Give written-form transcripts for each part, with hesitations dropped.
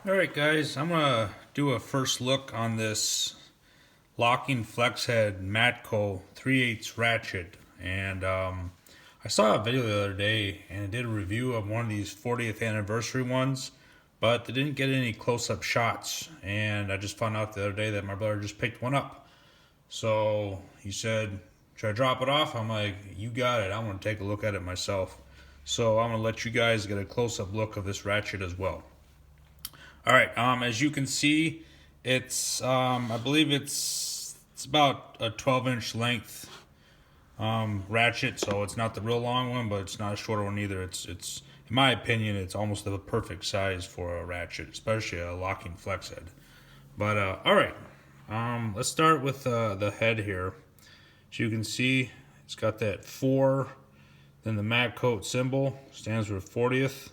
Alright guys, I'm going to do a first look on this locking flex head Matco 40th Ratchet. And I saw a video the other day and it did a review of one of these 40th anniversary ones, but they didn't get any close-up shots. And I just found out the other day that my brother just picked one up. So he said, should I drop it off? I'm like, you got it. I'm going to take a look at it myself. So I'm going to let you guys get a close-up look of this Ratchet as well. All right, as you can see, it's I believe it's about a 12-inch length ratchet, so it's not the real long one, but it's not a shorter one either. It's in my opinion, it's almost the perfect size for a ratchet, especially a locking flex head. But all right, let's start with the head here. As you can see, it's got that 4, then the Matco symbol stands for 40th,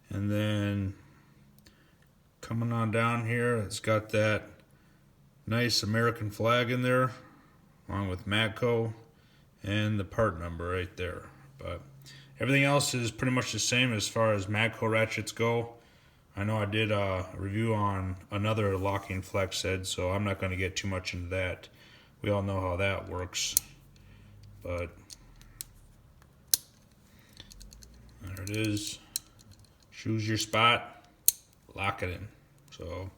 and then coming on down here, it's got that nice American flag in there, along with Matco and the part number right there. But everything else is pretty much the same as far as Matco ratchets go. I know I did a review on another locking flex head, so I'm not going to get too much into that. We all know how that works. But there it is. Choose your spot, lock it in. So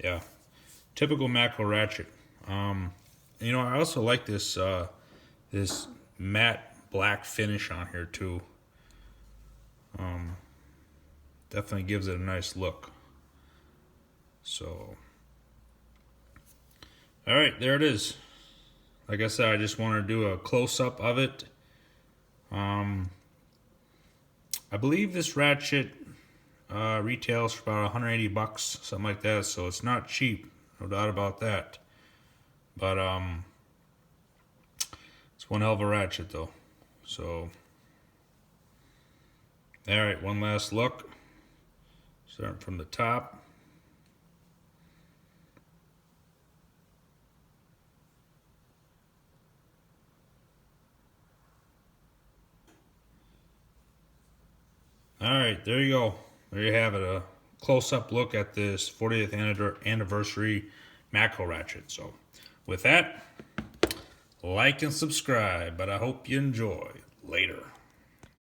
yeah, typical Matco ratchet. You know, I also like this this matte black finish on here too. Definitely gives it a nice look. So all right, there it is. Like I said, I just want to do a close-up of it. I believe this ratchet retails for about 180 bucks, something like that, so it's not cheap, no doubt about that. But it's one hell of a ratchet though. So all right, one last look, starting from the top. All right, there you go. There you have it, a close-up look at this 40th anniversary Matco ratchet. So with that, like and subscribe, but I hope you enjoy. Later.